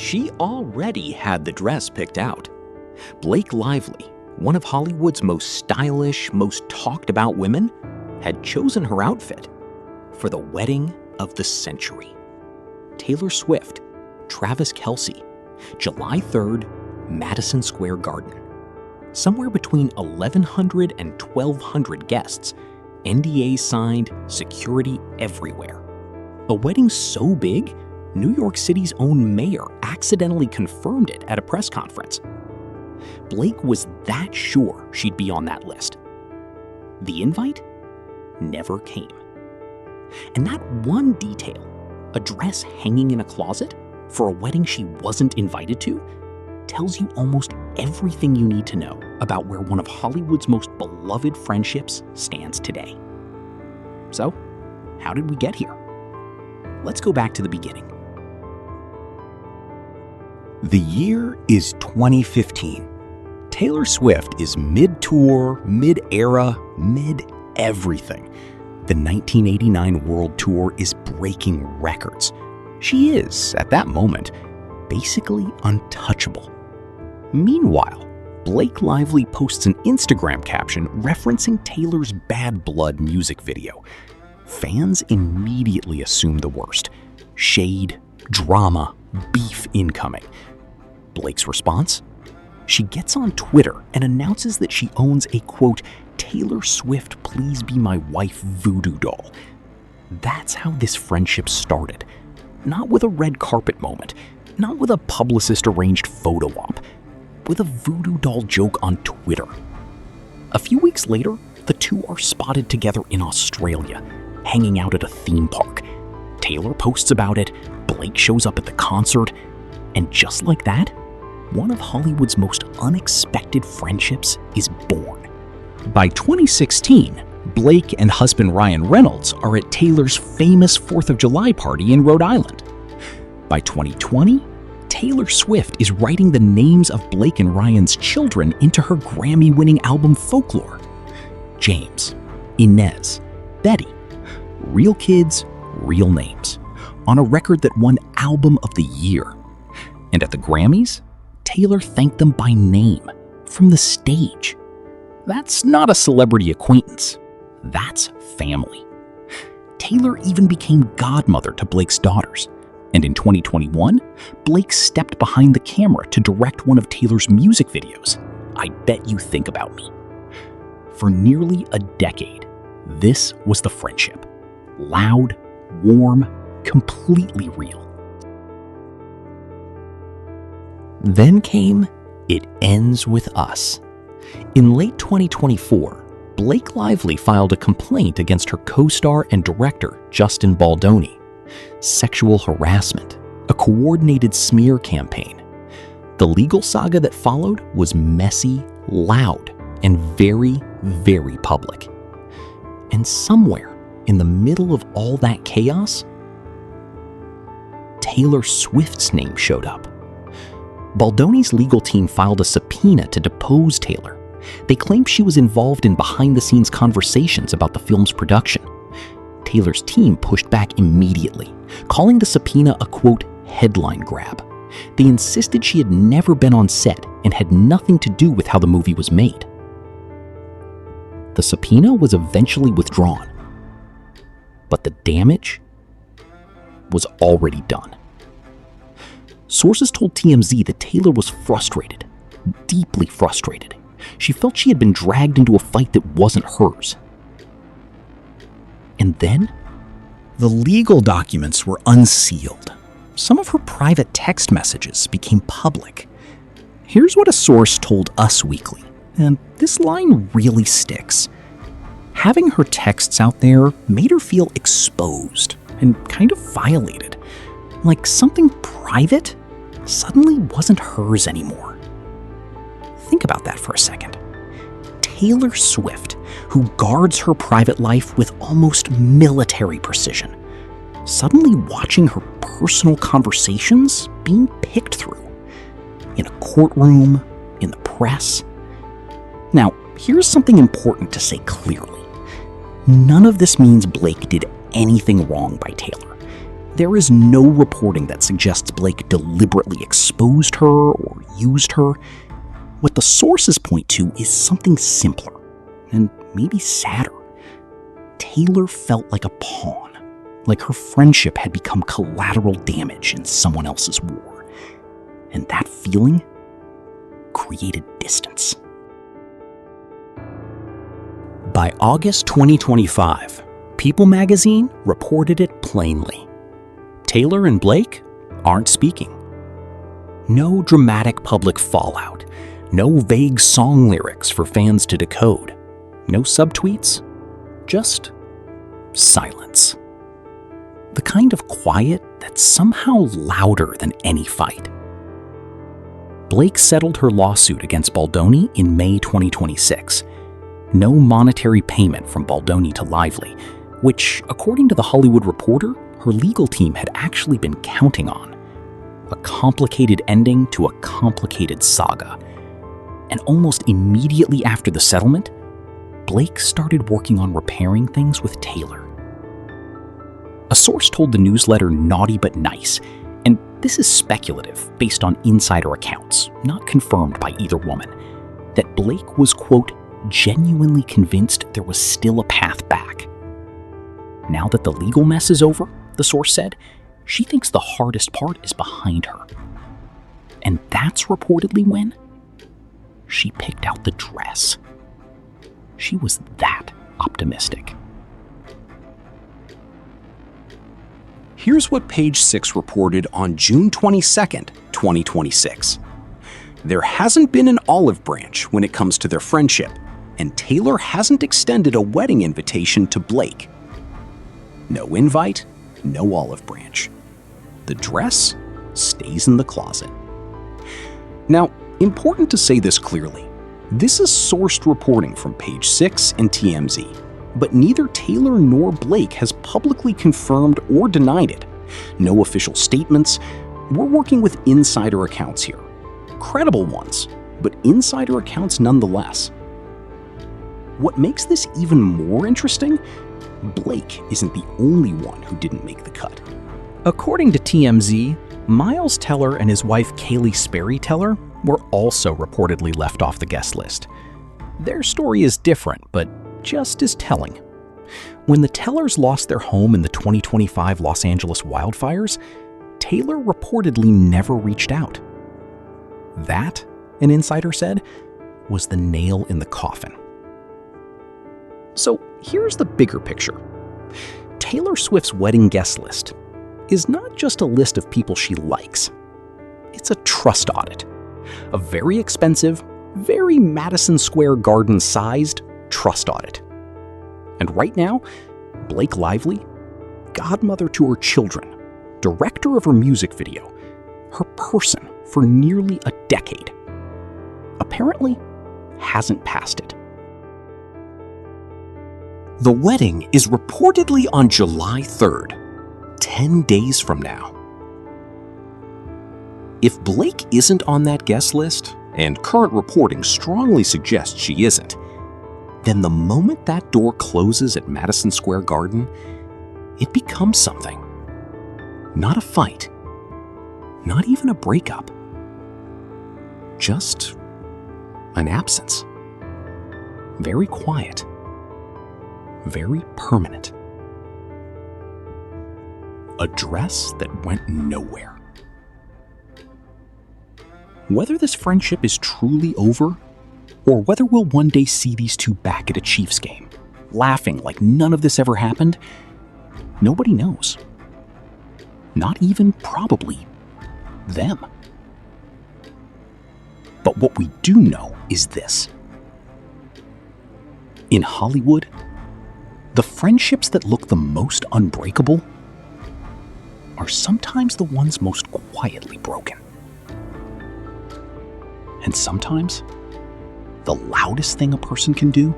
She already had the dress picked out. Blake Lively, one of Hollywood's most stylish, most talked about women, had chosen her outfit for the wedding of the century. Taylor Swift, Travis Kelce, July 3rd, Madison Square Garden. Somewhere between 1,100 and 1,200 guests, NDAs signed, security everywhere. A wedding so big, New York City's own mayor accidentally confirmed it at a press conference. Blake was that sure she'd be on that list. The invite never came. And that one detail, a dress hanging in a closet for a wedding she wasn't invited to, tells you almost everything you need to know about where one of Hollywood's most beloved friendships stands today. So, how did we get here? Let's go back to the beginning. The year is 2015. Taylor Swift is mid-tour, mid-era, mid-everything. The 1989 World Tour is breaking records. She is, at that moment, basically untouchable. Meanwhile, Blake Lively posts an Instagram caption referencing Taylor's Bad Blood music video. Fans immediately assume the worst. Shade, drama, beef incoming. Blake's response? She gets on Twitter and announces that she owns a, quote, Taylor Swift Please Be My Wife voodoo doll. That's how this friendship started. Not with a red carpet moment, not with a publicist-arranged photo op, with a voodoo doll joke on Twitter. A few weeks later, the two are spotted together in Australia, hanging out at a theme park. Taylor posts about it, Blake shows up at the concert, and just like that, one of Hollywood's most unexpected friendships is born. By 2016, Blake and husband Ryan Reynolds are at Taylor's famous 4th of July party in Rhode Island. By 2020, Taylor Swift is writing the names of Blake and Ryan's children into her Grammy-winning album Folklore. James, Inez, Betty. Real kids, real names. On a record that won Album of the Year. And at the Grammys, Taylor thanked them by name, from the stage. That's not a celebrity acquaintance. That's family. Taylor even became godmother to Blake's daughters. And in 2021, Blake stepped behind the camera to direct one of Taylor's music videos, I Bet You Think About Me. For nearly a decade, this was the friendship. Loud, warm, completely real. Then came It Ends With Us. In late 2024, Blake Lively filed a complaint against her co-star and director, Justin Baldoni. Sexual harassment, a coordinated smear campaign. The legal saga that followed was messy, loud, and very, very public. And somewhere in the middle of all that chaos, Taylor Swift's name showed up. Baldoni's legal team filed a subpoena to depose Taylor. They claimed she was involved in behind-the-scenes conversations about the film's production. Taylor's team pushed back immediately, calling the subpoena a, quote, headline grab. They insisted she had never been on set and had nothing to do with how the movie was made. The subpoena was eventually withdrawn, but the damage was already done. Sources told TMZ that Taylor was frustrated, deeply frustrated. She felt she had been dragged into a fight that wasn't hers. And then, the legal documents were unsealed. Some of her private text messages became public. Here's what a source told Us Weekly, and this line really sticks. Having her texts out there made her feel exposed and kind of violated. Like something private suddenly wasn't hers anymore. Think about that for a second. Taylor Swift, who guards her private life with almost military precision, suddenly watching her personal conversations being picked through. In a courtroom, in the press. Now, here's something important to say clearly. None of this means Blake did anything wrong by Taylor. There is no reporting that suggests Blake deliberately exposed her or used her. What the sources point to is something simpler, and maybe sadder. Taylor felt like a pawn, like her friendship had become collateral damage in someone else's war. And that feeling created distance. By August 2025, People magazine reported it plainly. Taylor and Blake aren't speaking. No dramatic public fallout, no vague song lyrics for fans to decode, no subtweets, just silence. The kind of quiet that's somehow louder than any fight. Blake settled her lawsuit against Baldoni in May 2026. No monetary payment from Baldoni to Lively, which, according to The Hollywood Reporter, her legal team had actually been counting on. A complicated ending to a complicated saga. And almost immediately after the settlement, Blake started working on repairing things with Taylor. A source told the newsletter Naughty But Nice, and this is speculative based on insider accounts, not confirmed by either woman, that Blake was, quote, genuinely convinced there was still a path back. Now that the legal mess is over, the source said, she thinks the hardest part is behind her. And that's reportedly when she picked out the dress. She was that optimistic. Here's what Page 6 reported on June 22nd, 2026. There hasn't been an olive branch when it comes to their friendship, and Taylor hasn't extended a wedding invitation to Blake. No invite, no olive branch. The dress stays in the closet. Now, important to say this clearly. This is sourced reporting from Page 6 and TMZ, but neither Taylor nor Blake has publicly confirmed or denied it. No official statements. We're working with insider accounts here. Credible ones, but insider accounts nonetheless. What makes this even more interesting? Blake isn't the only one who didn't make the cut. According to TMZ, Miles Teller and his wife Kaylee Sperry Teller were also reportedly left off the guest list. Their story is different, but just as telling. When the Tellers lost their home in the 2025 Los Angeles wildfires, Taylor reportedly never reached out. That, an insider said, was the nail in the coffin. So here's the bigger picture. Taylor Swift's wedding guest list is not just a list of people she likes. It's a trust audit. A very expensive, very Madison Square Garden sized trust audit. And right now, Blake Lively, godmother to her children, director of her music video, her person for nearly a decade, apparently hasn't passed it. The wedding is reportedly on July 3rd, 10 days from now. If Blake isn't on that guest list, and current reporting strongly suggests she isn't, then the moment that door closes at Madison Square Garden, it becomes something. Not a fight, not even a breakup, just an absence. Very quiet, very permanent. A dress that went nowhere. Whether this friendship is truly over, or whether we'll one day see these two back at a Chiefs game, laughing like none of this ever happened, nobody knows. Not even, probably, them. But what we do know is this. In Hollywood, the friendships that look the most unbreakable are sometimes the ones most quietly broken. And sometimes, the loudest thing a person can do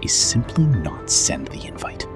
is simply not send the invite.